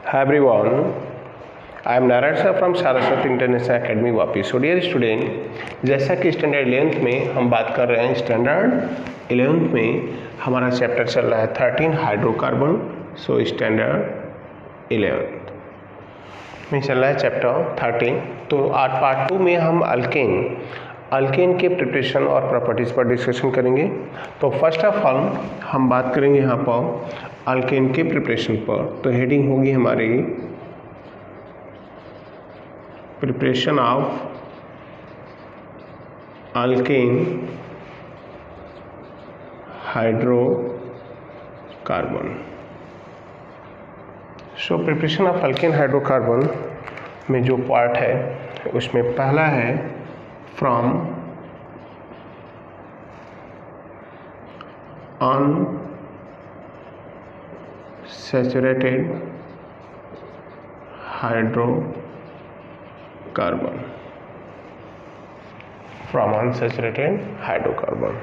Hi everyone, I am Narayana sir from Saraswati International Academy Vapi. So dear student, जैसा कि standard 11th में हम बात कर रहे हैं, स्टैंडर्ड 11th में हमारा चैप्टर चल रहा है 13 हाइड्रोकार्बन. सो स्टैंडर्ड 11th में चल रहा है चैप्टर 13. तो आज पार्ट 2 में हम अल्केन के प्रिपरेशन और प्रॉपर्टीज़ पर डिस्कशन करेंगे. तो फर्स्ट ऑफ ऑल हम बात करेंगे यहाँ पर अल्केन के प्रिपरेशन पर. तो हेडिंग होगी हमारी preparation of alkane hydrocarbon. So preparation of alkane hydrocarbon में जो पार्ट है उसमें पहला है from unsaturated hydrocarbon. From unsaturated hydrocarbon.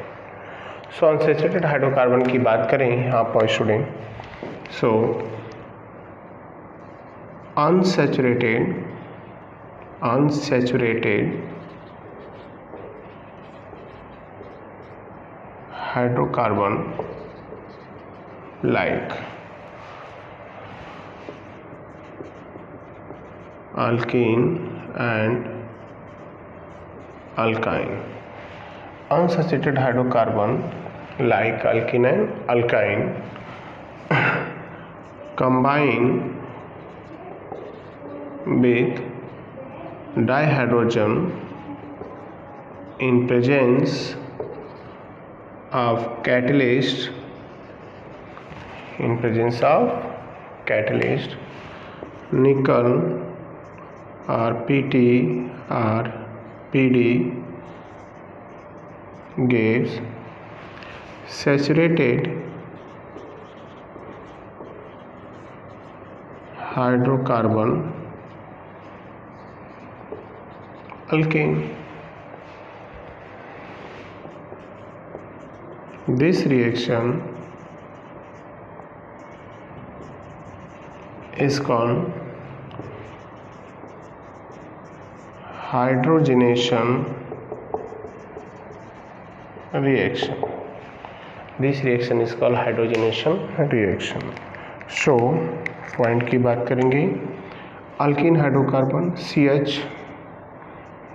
So unsaturated hydrocarbon की बात करें यहाँ पर student, so unsaturated hydrocarbon like alkene and alkyne. Unsaturated hydrocarbon like alkene and alkyne combine with dihydrogen in presence of catalyst nickel or PT or PD gives saturated hydrocarbon alkane. This reaction is called hydrogenation reaction. This reaction is called hydrogenation reaction. So point की बात करेंगे, alkene hydrocarbon CH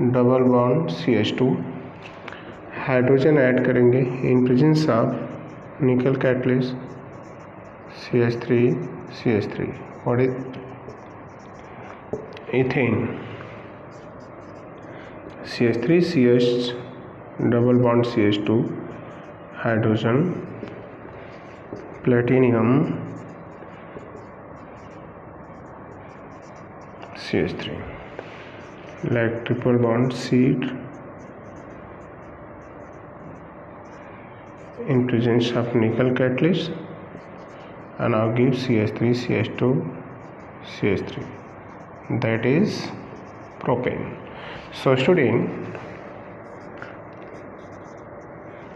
double bond CH2, hydrogen add करेंगे in presence of nickel catalyst CH3 और ethane CH3CH double bond CH2 hydrogen platinum CH3 like triple bond sheet in presence of nickel catalyst and now give CH3CH2 CH3, that is propane. So student,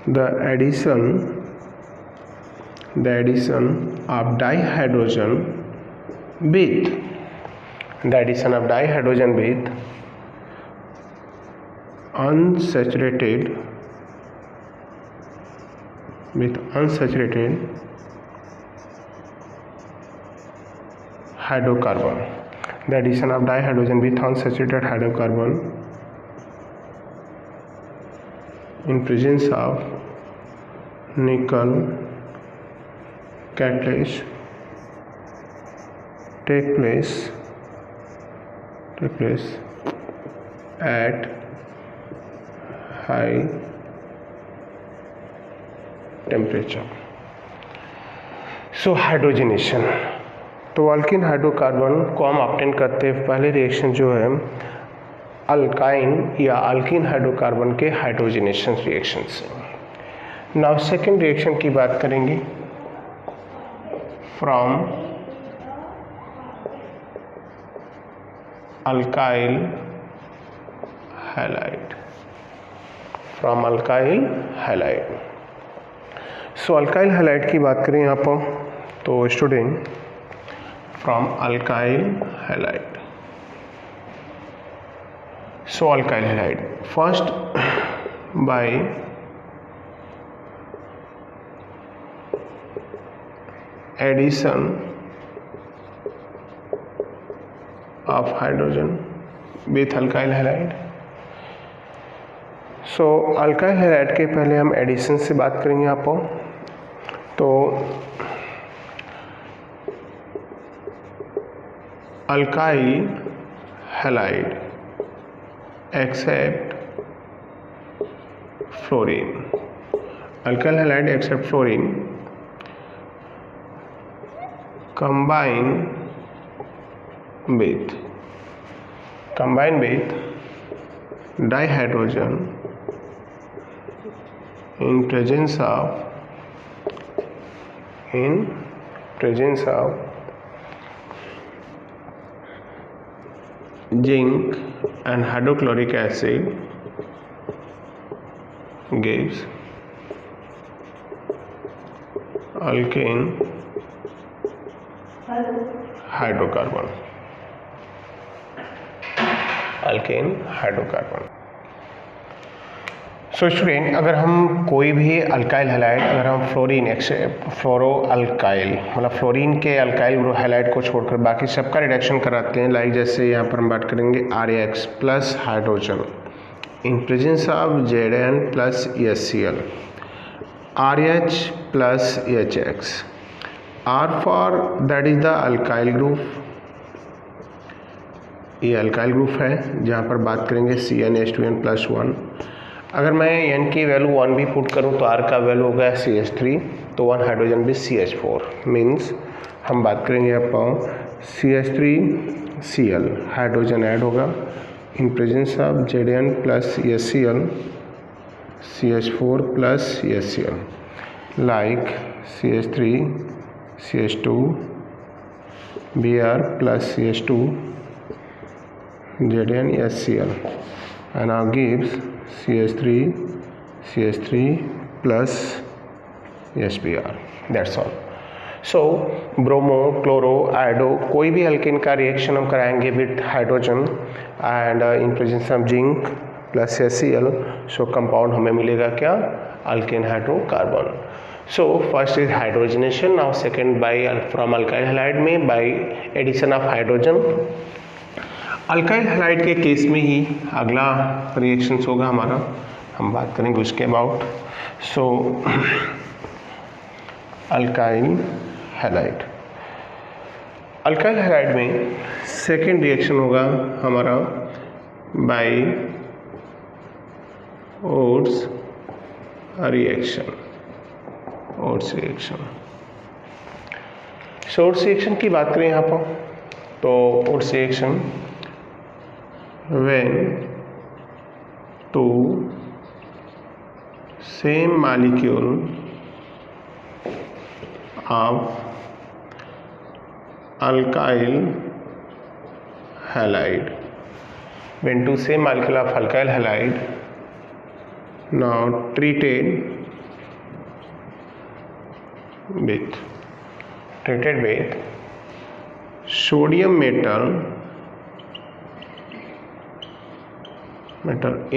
the addition of dihydrogen with unsaturated hydrocarbon. The addition of dihydrogen with unsaturated hydrocarbon in presence of nickel catalyst take place at high temperature. So hydrogenation. तो alkene hydrocarbon को हम obtain करते हैं पहले reaction जो है alkyne या alkene hydrocarbon के हाइड्रोजनेशन रिएक्शन से. नाउ सेकेंड रिएक्शन की बात करेंगे from alkyl halide. So alkyl halide की बात करें यहाँ पर, तो student from alkyl halide. So alkyl halide, first by addition of hydrogen with alkyl halide. So alkyl halide के पहले हम एडिशन से बात करेंगे आपको। तो alkyl halide except fluorine, alkyl halide except fluorine combine with dihydrogen in presence of zinc and hydrochloric acid gives alkane hydrocarbon. So student, अगर हम कोई भी अल्काइल हैलाइड, अगर हम फ्लोरीन फ्लोरो अल्काइल मतलब फ्लोरीन के अल्काइल हैलाइड को छोड़कर बाकी सबका रिडक्शन कराते हैं, लाइक जैसे यहाँ पर हम बात करेंगे RaX plus hydrogen in presence of Zn plus HCl, RH plus HX, R for that is the alkyl group, ये अल्काइल ग्रुप है जहाँ पर बात करेंगे CnH2n प्लस 1। अगर मैं n की वैल्यू 1 भी पुट करूँ तो r का वैल्यू होगा CH3, तो 1 हाइड्रोजन भी CH4, मीन्स हम बात करेंगे आप CH3Cl हाइड्रोजन ऐड होगा इन presence of Zn plus HCl, CH4 plus HCl, like CH3 CH2 Br plus CH2 Zn HCl and now gives CH3 plus HBr, that's all. So bromo, chloro, iodo कोई भी alkane का reaction हम कराएंगे with hydrogen and in presence of zinc plus HCl, so compound हमें मिलेगा क्या? Alkane hydrocarbon. So first is hydrogenation, now second by from alkyl halide में by addition of hydrogen. Alkyl halide के case में ही अगला रिएक्शंस होगा हमारा, हम बात करेंगे उसके about. So alkyl halide, alkyl halide में सेकेंड रिएक्शन होगा हमारा by Wurtz reaction. Wurtz reaction की बात करें यहाँ पर, तो Wurtz reaction when two same molecule of alkyl halide, when two same molecule of alkyl halide now treated with sodium metal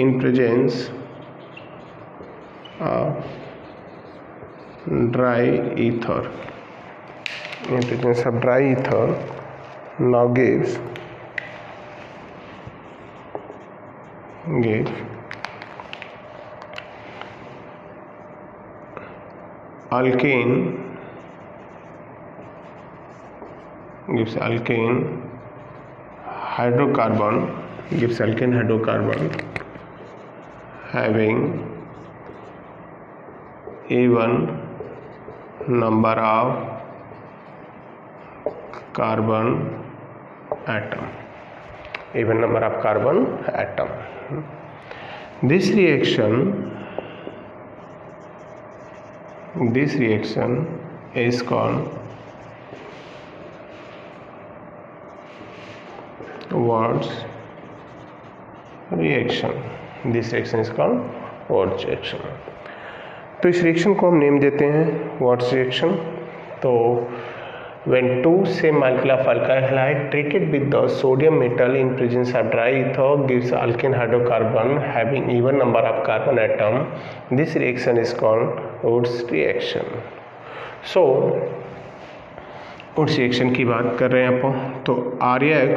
in presence of dry ether, now gives alkane hydrocarbon, having even number of carbon atom, This reaction is called Wurtz reaction. This reaction is called Wurtz reaction. तो इस reaction को हम name देते हैं वुर्ट्ज reaction. तो when two same molecular alkyl halide treated with the sodium metal in presence of dry ether gives alkane hydrocarbon having even number of carbon atom. This reaction is called Wurtz reaction. So Wurtz reaction की बात कर रहे हैं आप, तो ReX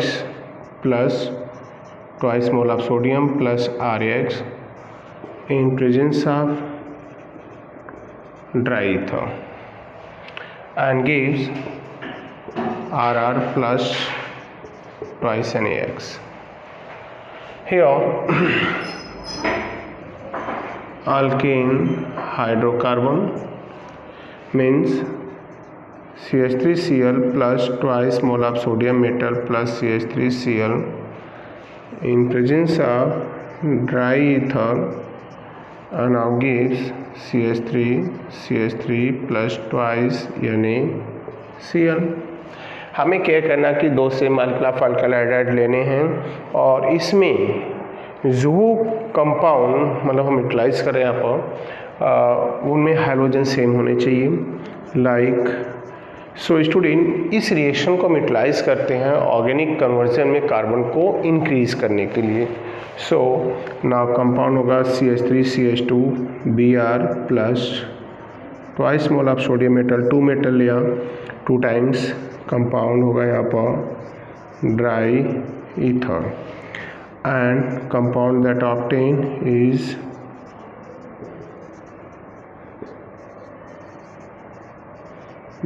plus twice mole of sodium plus ReX in presence of dry ether and gives RR plus twice NaX. Here alkane hydrocarbon means CH3Cl plus twice mole of sodium metal plus CH3Cl in presence of dry ether and now gives CH3 plus twice NaCl. हमें क्या करना कि दो से molecular alkyl hydride लेने हैं और इसमें जो कंपाउंड मतलब हम यूटिलाइज कर रहे हैं यहाँ पर उनमें हाइड्रोजन सेम होने चाहिए लाइक सो स्टूडेंट इस रिएक्शन को हम यूटिलाइज करते हैं ऑर्गेनिक कन्वर्जन में कार्बन को इंक्रीज करने के लिए. सो नाउ कंपाउंड होगा CH3CH2 Br plus twice mole of sodium metal 2 metal लिया 2 टाइम्स कंपाउंड होगा यहाँ पर dry ether and compound that obtain is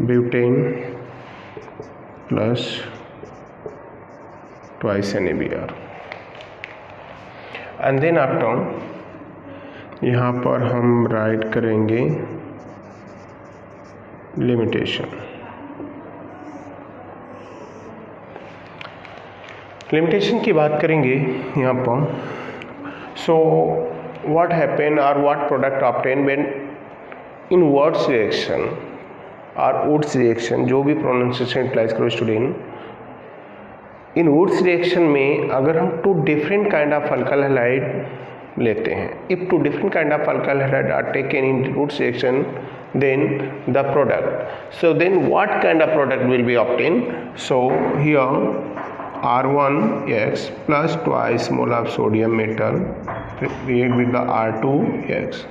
butane plus twice NaBr and then after यहाँ पर हम राइट करेंगे लिमिटेशन. लिमिटेशन की बात करेंगे यहाँ पर. सो व्हाट हैपन और what product obtain when in Wurtz reaction और Wurtz रिएक्शन, जो भी प्रोनाउंसिएशन यूटिलाइज करो स्टूडेंट. इन Wurtz रिएक्शन में अगर हम two different kind of alkyl halide लेते हैं, if two different kind of alkyl halide are taken in Wurtz reaction then the product. So then what kind of product will be obtained? So here R1X plus twice mole of sodium metal react with the R2X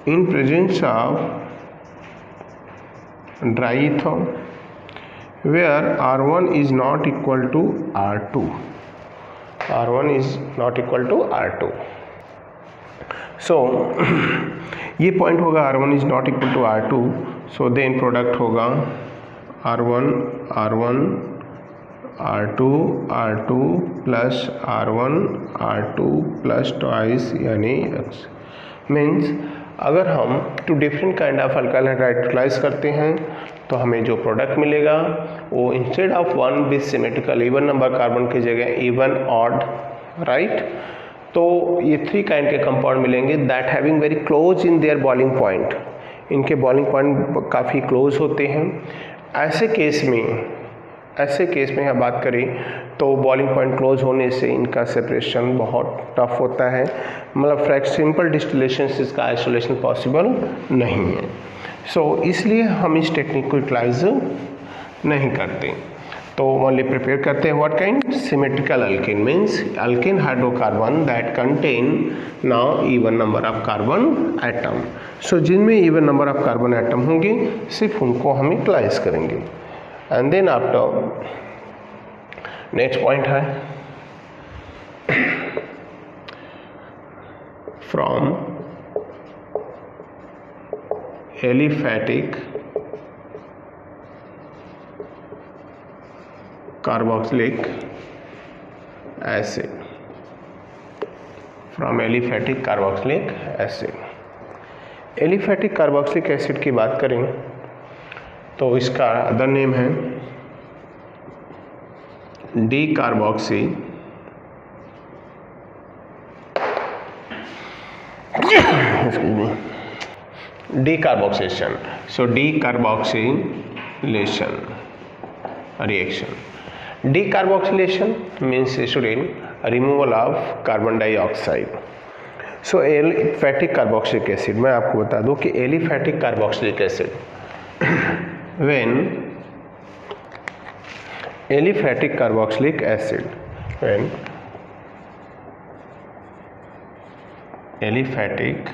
in presence of dry ether where R1 is not equal to R2. R1 is not equal to R2. So ये point होगा R1 is not equal to R2. So then product होगा R1 R2 R2 plus R1 R2 plus twice X. Means अगर हम two different kind of alkyl hydride utilize करते हैं तो हमें जो प्रोडक्ट मिलेगा वो instead of 1 with symmetrical even number carbon की जगह इवन ऑड, राइट. तो ये 3 काइंड के कंपाउंड मिलेंगे that having very close in their boiling point. इनके बॉइलिंग पॉइंट काफ़ी क्लोज होते हैं. ऐसे केस में हम बात करें तो बॉइलिंग पॉइंट क्लोज होने से इनका सेपरेशन बहुत टफ होता है. मतलब सिंपल डिस्टिलेशन से इसका आइसोलेशन पॉसिबल नहीं है. सो इसलिए हम इस टेक्निक को यूटिलाइज नहीं करते. तो ओनली प्रिपेयर करते हैं what kind symmetrical alkane means alkane hydrocarbon that contain now even number of carbon atom. So जिनमें even number of carbon atom होंगे सिर्फ उनको हम यूटिलाइज करेंगे. And then after next point है from aliphatic carboxylic acid. From aliphatic carboxylic acid. Aliphatic carboxylic acid की बात करें तो इसका अदर नेम है decarboxy decarboxylation. So decarboxylation reaction. Decarboxylation means student removal of carbon dioxide. So aliphatic carboxylic acid, मैं आपको बता दूं कि aliphatic carboxylic acid when aliphatic carboxylic acid, when aliphatic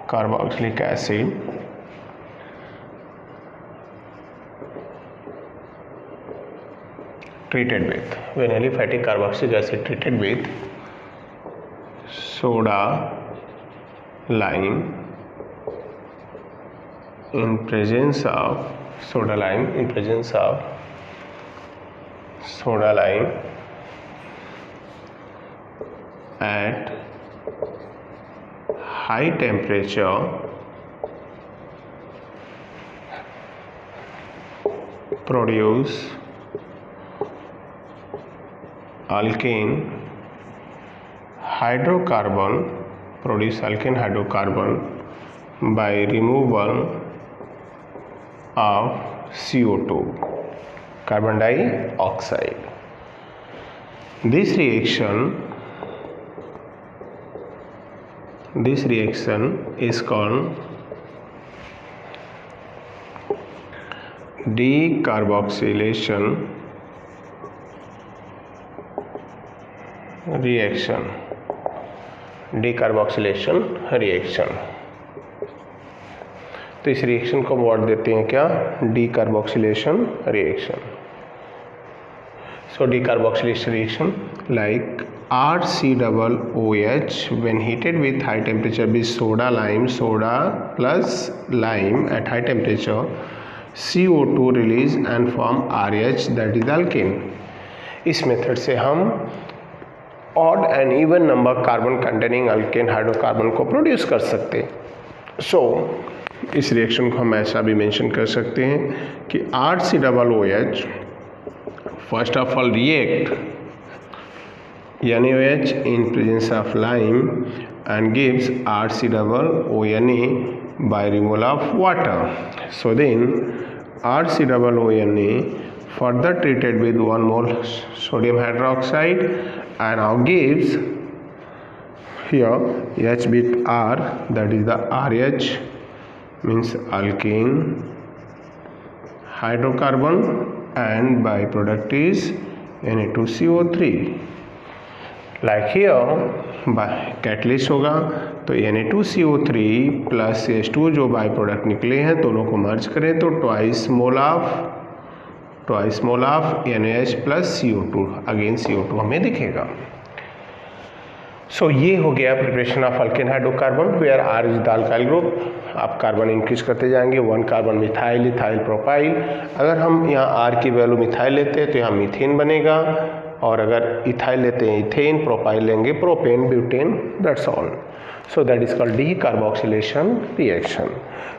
carboxylic acid treated with, when aliphatic carboxylic acid treated with soda lime in presence of soda lime at high temperature produce alkane hydrocarbon by removal of CO2, carbon dioxide. This reaction is called decarboxylation reaction. तो इस reaction को word देते हैं क्या? decarboxylation reaction. So decarboxylation reaction like RCOOH when heated with high temperature with soda plus lime at high temperature, CO2 release and form RH, that is alkane. इस method से हम odd and even number carbon containing alkane hydrocarbon को produce कर सकते हैं. सो इस reaction को हम ऐसा भी मेंशन कर सकते हैं कि RCOOH first of all react NaOH in presence of lime and gives RCOONA by removal of water. So then RCOONA further treated with 1 mole sodium hydroxide and now gives here H bit R, that is the RH, means alkane hydrocarbon, and byproduct is Na2CO3. Like here by catalyst होगा तो Na2CO3 plus H2 जो by product निकले हैं दोनों को merge करें तो twice mole of NaOH plus CO2, again CO2 हमें दिखेगा. सो ये हो गया preparation of alkane hydrocarbon where R is the alkyl group. आप कार्बन इंक्रीज करते जाएंगे, 1 कार्बन मिथाइल, इथाइल, प्रोपाइल. अगर हम यहाँ R की वैल्यू मिथाइल लेते हैं तो यहाँ मीथेन बनेगा, और अगर इथाइल लेते हैं इथेन, प्रोपाइल लेंगे propane, butane, that's all. So that is called decarboxylation reaction.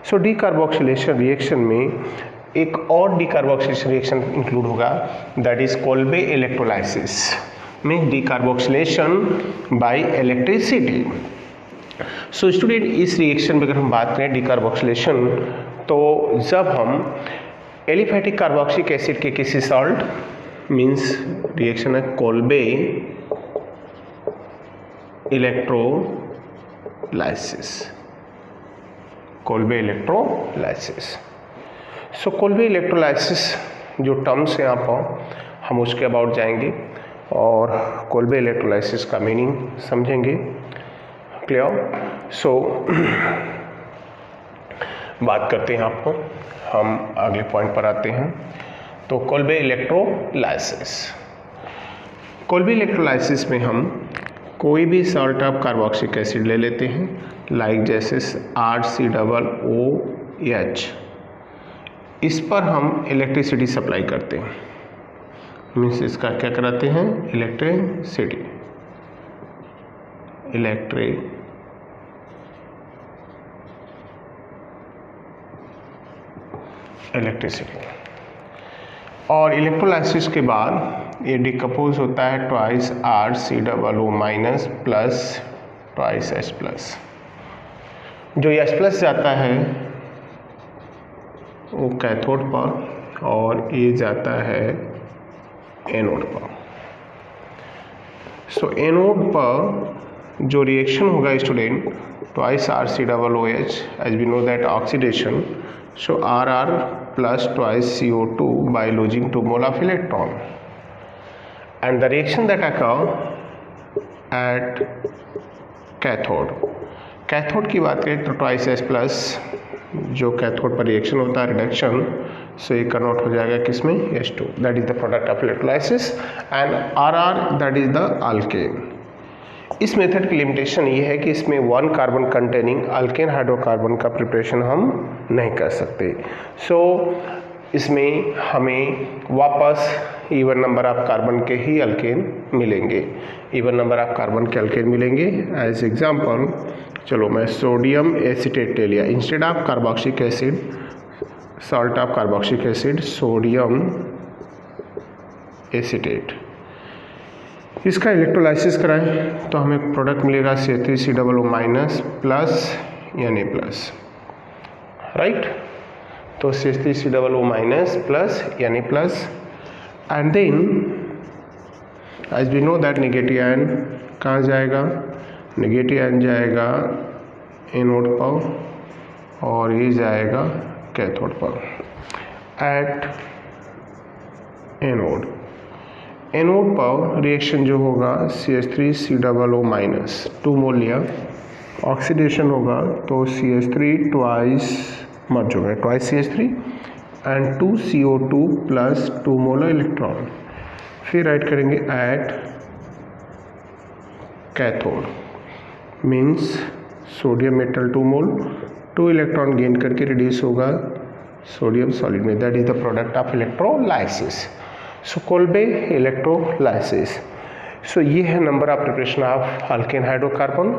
So decarboxylation reaction में एक और डीकार्बोक्सिलेशन रिएक्शन इंक्लूड होगा, that is Kolbe electrolysis, means decarboxylation by electricity. So student इस रिएक्शन में अगर हम बात करें डीकार्बोक्सिलेशन, तो जब हम एलिफैटिक कार्बोक्सिलिक एसिड के किसी सॉल्ट मीन्स रिएक्शन है Kolbe electrolysis. So Kolbe electrolysis जो टर्म्स हैं यहाँ पर हम उसके अबाउट जाएंगे और कोल्बे इलेक्ट्रोलाइसिस का मीनिंग समझेंगे. क्लियर? सो बात करते हैं आपको, हम अगले पॉइंट पर आते हैं. तो कोल्बे इलेक्ट्रोलाइसिस में हम कोई भी सॉल्ट ऑफ कार्बोक्सिलिक एसिड ले लेते हैं, लाइक जैसे RCOOH. इस पर हम इलेक्ट्रिसिटी सप्लाई करते हैं, मीन्स इसका क्या कराते हैं? इलेक्ट्रिसिटी. और इलेक्ट्रोलाइसिस के बाद ये डिकम्पोज होता है twice RCOO minus plus twice H plus. जो H प्लस जाता है वो कैथोड पर और ये जाता है एनोड पर. सो एनोड पर जो रिएक्शन होगा student twice RCOOH, as we know that oxidation. So RR plus twice CO2 by losing 2 mole of electron. And the reaction that occur at cathode. Cathode की बात करें तो ट्वाइस एस प्लस जो cathode पर reaction होता है reduction, सो ये convert हो जाएगा किसमें, H2, that is the product of electrolysis, and RR that is the alkane. इस मेथड की लिमिटेशन ये है कि इसमें 1 कार्बन कंटेनिंग अल्केन हाइड्रोकार्बन का प्रिपरेशन हम नहीं कर सकते। सो इसमें हमें वापस इवन नंबर ऑफ कार्बन के ही अल्केन मिलेंगे, इवन नंबर ऑफ कार्बन के अल्केन मिलेंगे। एज एग्जांपल चलो मैं सोडियम एसीटेट ले लिया, instead of carboxylic acid, salt of carboxylic acid, sodium acetate. इसका इलेक्ट्रोलाइसिस कराएं तो हमें प्रोडक्ट मिलेगा CH3COO minus plus Na plus, right. तो CH3COO minus plus Na plus, and then as we know that negative ion कहाँ जाएगा, negative ion जाएगा anode पर और ये जाएगा कैथोड पर। एट एनोड पर रिएक्शन जो होगा CH3COO माइनस 2 मोल लिया, ऑक्सीडेशन होगा तो CH3 ट्वाइस मर्ज हो गया, twice CH3 and 2 CO2 plus 2 molar electron. फिर राइट करेंगे at cathode, means sodium metal 2 mole, 2 electron gain करके रिड्यूस होगा सोडियम सॉलिड में, that is the product of electrolysis. So Kolbe electrolysis. So ये है number of preparation of alkane hydrocarbon.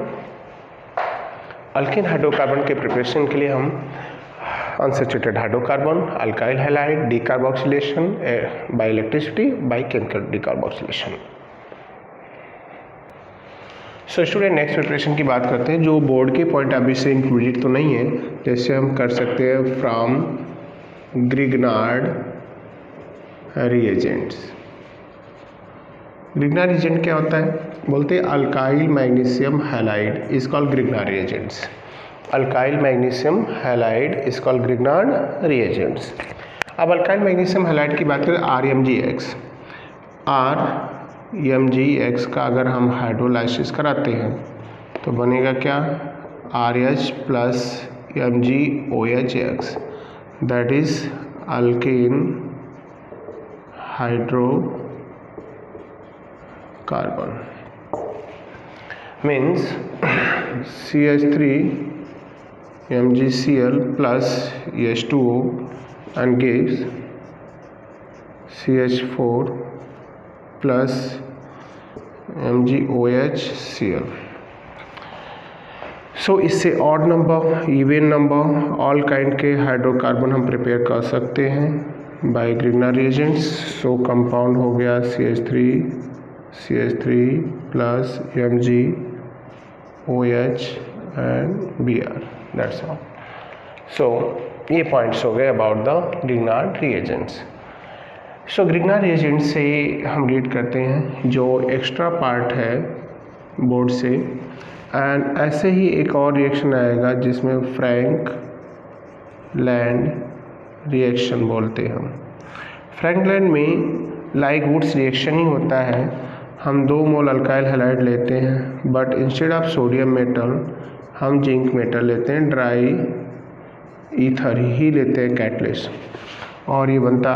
Alkane hydrocarbon के preparation के लिए हम unsaturated hydrocarbon, alkyl halide, decarboxylation by electricity, by chemical decarboxylation. So student next preparation की बात करते हैं जो बोर्ड के पॉइंट ऑफ व्यू से इंक्लूडेड तो नहीं है, जैसे हम कर सकते हैं from Grignard reagents. Grignard reagent क्या होता है, बोलते हैं alkyl magnesium halide is called Grignard reagents. Alkyl magnesium halide is called Grignard reagents. अब अल्काइल मैग्नीशियम हैलाइड की बात करें RMgX, RMgX का अगर हम हाइड्रोलाइसिस कराते हैं तो बनेगा क्या, RH plus MgOHX, that is alkane hydrocarbon, means CH3 MgCl plus H2O and gives CH4 plus MgOHCl। So इससे odd number, even number, all kind के हाइड्रोकार्बन हम प्रिपेयर कर सकते हैं by Grignard reagents. So compound हो गया CH3 plus MgOH and Br, that's all. So ये points हो गए about the Grignard reagents. So Grignard reagent से हम रीड करते हैं जो एक्स्ट्रा पार्ट है बोर्ड से, एंड ऐसे ही एक और रिएक्शन आएगा जिसमें फ्रैंक लैंड रिएक्शन बोलते हैं हम। फ्रैंक लैंड में लाइक वुड्स रिएक्शन ही होता है, हम 2 मोल अल्काइल हैलाइड लेते हैं, but instead of sodium metal हम जिंक मेटल लेते हैं, ड्राई ईथर ही लेते हैं कैटलिस्ट, और ये बनता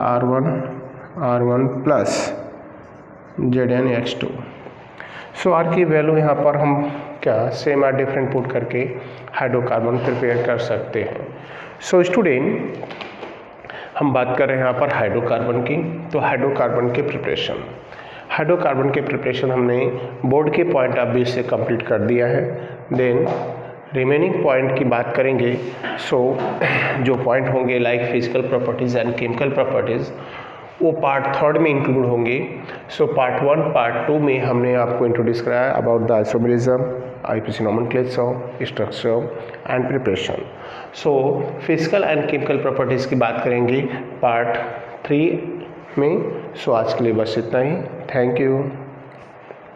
R1 प्लस ZnH2। सो R की वैल्यू यहाँ पर हम क्या सेम और डिफरेंट पुट करके हाइड्रोकार्बन प्रिपेयर कर सकते हैं। सो स्टूडेंट हम बात कर रहे हैं यहाँ पर हाइड्रोकार्बन की, तो हाइड्रोकार्बन के प्रिपरेशन हमने बोर्ड के पॉइंट ऑफ व्यू से कंप्लीट कर दिया है। देन रिमेनिंग पॉइंट की बात करेंगे। सो जो पॉइंट होंगे like physical properties and chemical properties, वो पार्ट 3 में इंक्लूड होंगे। सो पार्ट 1 पार्ट 2 में हमने आपको इंट्रोड्यूस कराया about the isomerism, IPC nomenclature, structure and preparation. So physical and chemical properties की बात करेंगे पार्ट 3 में। सो आज के लिए बस इतना ही। Thank you.